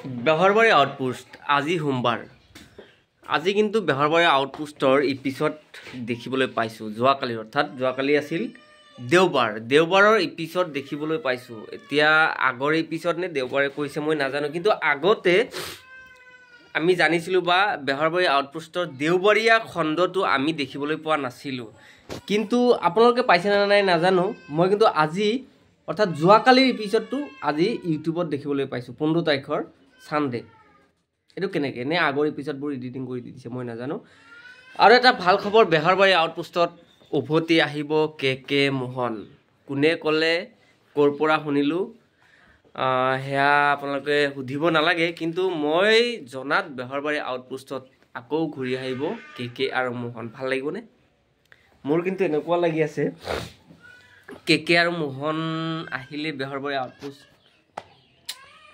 বেহৰবাৰী outpost আজি সোমবাৰ আজি কিন্তু বেহৰবাৰী আউটপোষ্টৰ এপিসোড দেখিবলৈ পাইছো যোৱাকালি অৰ্থাৎ যোৱাকালি আছিল দেওবাৰৰ এপিসোড দেখিবলৈ পাইছো এতিয়া আগৰ এপিসোড নে দেওবাৰে কৈছে মই নাজানো কিন্তু আগতে আমি জানিছিলো বা বেহৰবাৰী আউটপোষ্টৰ দেওবাৰীয়া খণ্ডটো আমি দেখিবলৈ পোৱা নাছিলো কিন্তু আপোনালোকে পাইছে না নাই নাজানো মই কিন্তু আজি অৰ্থাৎ যোৱাকালিৰ এপিসোডটো আজি ইউটিউবত দেখিবলৈ পাইছো 15 তাৰিখৰ সানডে এটো কেনেকে নে আগৰ এপিসোডবোৰ এডিটিং কৰি দিছে মই নাজানো আৰু এটা ভাল খবৰ বেহৰবাৰী আউটপোষ্টত উভতি আহিব কে মোহন কোনে কলে কৰপৰা শুনিলো হেয়া আপোনালোকে সুধিব নালাগে কিন্তু মই জনাত বেহৰবাৰী আউটপোষ্টত আকৌ ঘূৰি আহিব কে আৰু মোহন ভাল লাগিবনে মোৰ কিন্তু এনেকুৱা লাগি আছে কে আৰু মোহন আহিলে বেহৰবাৰী আউটপোষ্ট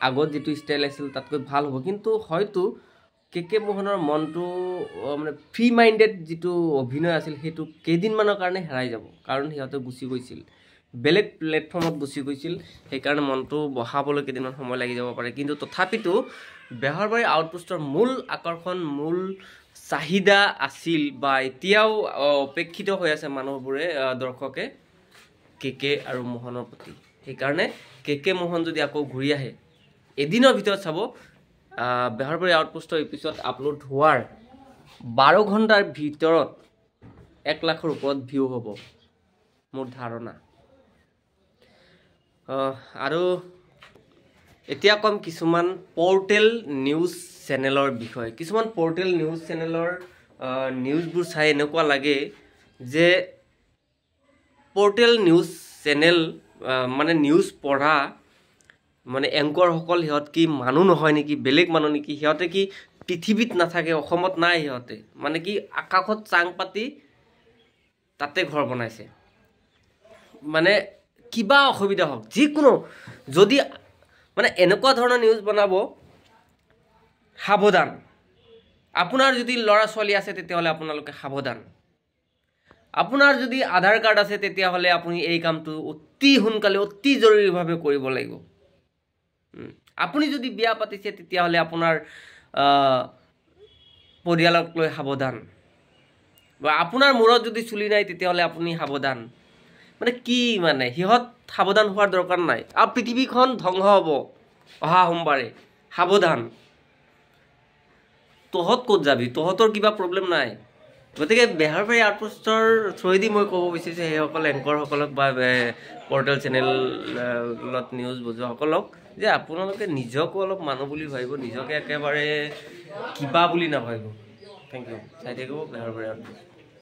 আগত যেটো স্টাইল আছিল তাতকৈ ভাল হ'ব কিন্তু হয়তো কে মোহনৰ মনটো মানে ফ্ৰী মাইন্ডেড যেটো অভিনয় আছিল হেতু কেদিন মানৰ কাৰণে হেৰাই যাব কাৰণ হিয়তে গুছি গৈছিল বেলেগ প্লেটফৰ্মত গুছি গৈছিল সেই কাৰণে মনটো বহাবলৈ কেদিনমান সময় লাগি যাব পাৰে কিন্তু তথাপিতো বেহৰবাৰী আউটপোষ্টৰ মূল আকৰ্ষণ মূল চাহিদা আছিল বা এতিয়াও অপেক্ষিত হৈ আছে মানুহবোৰে দৰ্শকে কে আৰু মোহনৰ প্ৰতি সেই কাৰণে কে মোহন যদি আকৌ ঘূৰি আহে এদিনৰ ভিতৰত চাব বেহৰবাৰী আউটপোষ্টৰ এপিসোড আপলোড হোৱাৰ 12 ঘণ্টাৰ ভিতৰত 1 লাখৰ ওপৰত ভিউ হ'ব মোৰ ধাৰণা আৰু এতিয়া কম কিছুমান পোৰ্টেল নিউজ চেনেলৰ বিষয় কিছুমান পোৰ্টেল নিউজ চেনেলৰ নিউজবোৰ চাই এনেকুৱা লাগে যে পোৰ্টেল নিউজ চেনেল মানে নিউজ পঢ়া মানে এংকৰ সকল হিয়ত কি মানুহ নহয় নেকি বেলেগ মানুহ নেকি হিয়তে কি পৃথিৱীত নাথাকে অসমত নাই হিয়তে মানে কি আকাশত চাং পাতি তাতে ঘৰ বনাইছে মানে কিবা অসুবিধা হওক যিকোনো যদি মানে এনেকুৱা ধৰণৰ নিউজ বনাব সাৱধান আপোনাৰ যদি লৰা ছোৱালী আছে তেতিয়াহলে আপোনালোকে সাৱধান আপোনাৰ যদি আধাৰ কাৰ্ড আছে তেতিয়াহলে আপুনি এই কামটো অতি সোনকালে অতি জৰুৰীভাৱে কৰিব লাগিব আপুনি যদি বিয়া পাতিছে তেতিয়াহলে আপোনাৰ পৰিয়ালক লৈ সাৱধান বা আপোনাৰ মূৰত যদি চুলি নাই তেতিয়াহলে আপুনি সাৱধান মানে কি মানে হিহত সাৱধান হোৱাৰ দৰকাৰ নাই আৰু পৃথিৱীখন ধ্বংস হ'ব অহা সোমবাৰে সাৱধান তহত ক'ত যাবি তহতৰ কিবা প্ৰব্লেম নাই গতিকে বেহৰবাৰী আউটপোষ্টৰ থ্ৰুদি মই ক'ব বিচাৰিছো সেইসকল এংকৰ সকলক বা পোৰ্টেল চেনেলত নিউজ বুজোৱা সকলক যে আপোনালোকে নিজকে অলপ মানুহ বুলি ভাবিব নিজকে একেবাৰে কিবা বুলি নাভাবিব থ্যাংক ইউ চাই থাকিব বেহৰবাৰী আউটপোষ্ট